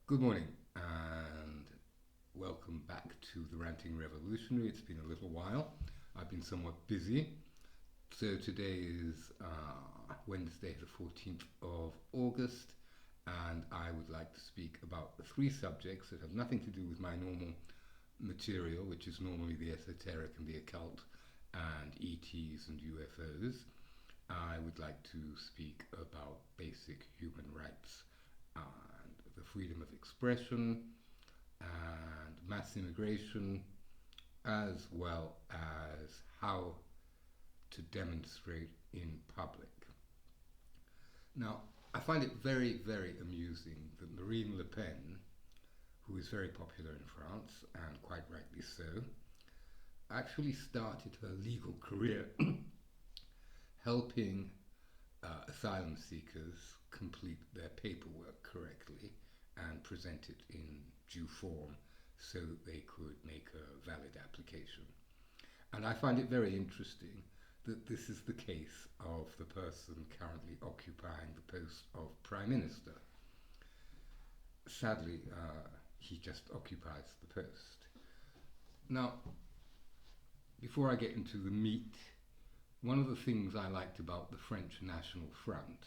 Good morning and welcome back to the Ranting Revolutionary. It's been a little while. I've been somewhat busy. So today is Wednesday, the 14th of August, and I would like to speak about three subjects that have nothing to do with my normal material, which is normally the esoteric and the occult and ETs and UFOs. I would like to speak about basic human rights and the freedom of expression and mass immigration, as well as how to demonstrate in public. Now, I find it very, very amusing that Marine Le Pen, who is very popular in France, and quite rightly so, actually started her legal career helping asylum seekers complete their paperwork correctly and present it in due form so that they could make a valid application. And I find it very interesting that this is the case of the person currently occupying the post of Prime Minister. Sadly, he just occupies the post. Now, before I get into the meat, one of the things I liked about the French National Front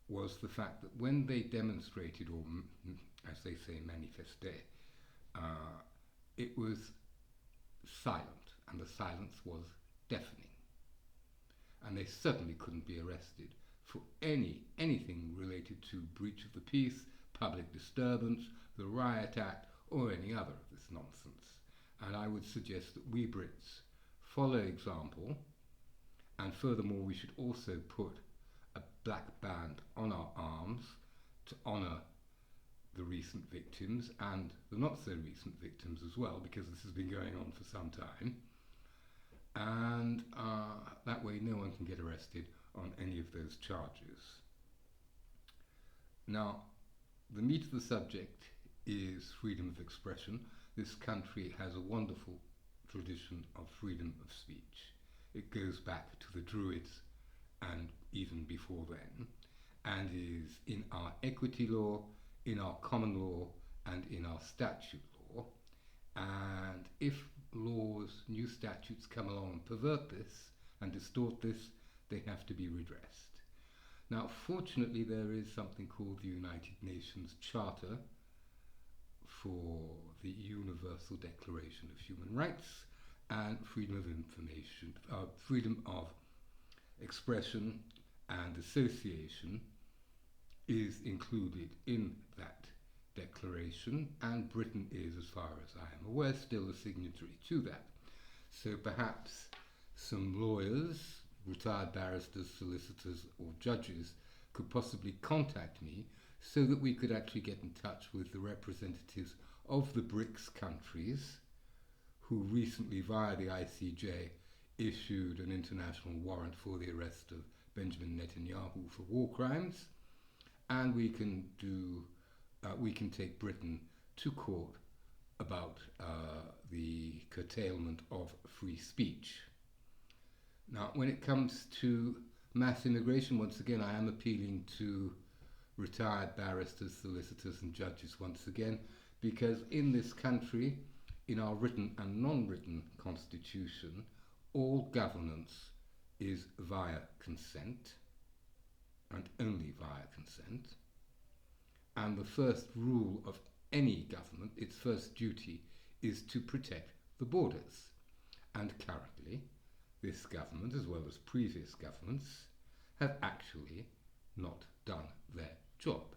was the fact that when they demonstrated, or as they say, manifested, it was silent, and the silence was deafening. And they certainly couldn't be arrested for anything related to breach of the peace, public disturbance, the Riot Act, or any other of this nonsense. And I would suggest that we Brits follow example, and furthermore we should also put a black band on our arms to honour the recent victims and the not so recent victims as well, because this has been going on for some time, and that way no one can get arrested on any of those charges. Now, the meat of the subject is freedom of expression. This country has a wonderful tradition of freedom of speech. It goes back to the Druids and even before then, and is in our equity law, in our common law, and in our statute law. And if laws, new statutes come along and pervert this and distort this, they have to be redressed. Now, fortunately, there is something called the United Nations Charter for the Universal Declaration of Human Rights, and freedom of information, freedom of expression and association is included in that declaration, and Britain is, as far as I am aware, still a signatory to that. So perhaps some lawyers, retired barristers, solicitors, or judges could possibly contact me so that we could actually get in touch with the representatives of the BRICS countries who recently, via the ICJ, issued an international warrant for the arrest of Benjamin Netanyahu for war crimes, and we can take Britain to court about the curtailment of free speech. Now, when it comes to mass immigration, once again, I am appealing to retired barristers, solicitors, and judges once again, because in this country, in our written and non-written constitution, all governance is via consent, and only via consent. And the first rule of any government, its first duty, is to protect the borders. And currently, this government, as well as previous governments, have actually not done their job.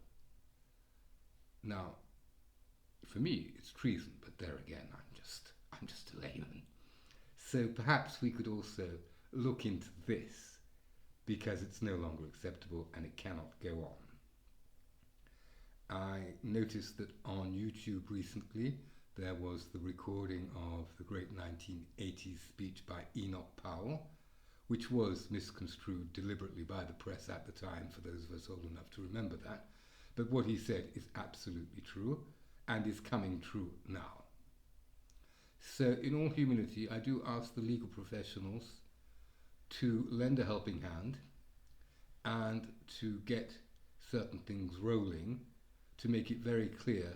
Now, for me, it's treason, but there again, I'm just a layman. So perhaps we could also look into this, because it's no longer acceptable and it cannot go on. I noticed that on YouTube recently there was the recording of the great 1980s speech by Enoch Powell, which was misconstrued deliberately by the press at the time, for those of us old enough to remember that. But what he said is absolutely true, and is coming true now. So in all humility, I do ask the legal professionals to lend a helping hand and to get certain things rolling, to make it very clear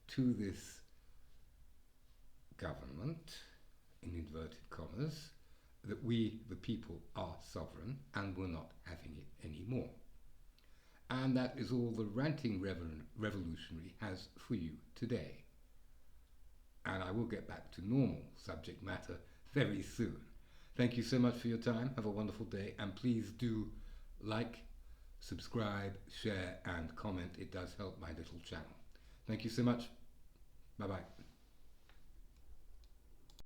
to this government, in inverted commas, that we, the people, are sovereign and we're not having it anymore. And that is all the ranting revolutionary has for you today. And I will get back to normal subject matter very soon. Thank you so much for your time. Have a wonderful day, and please do like, subscribe, share and comment. It does help my little channel. Thank you so much. Bye bye.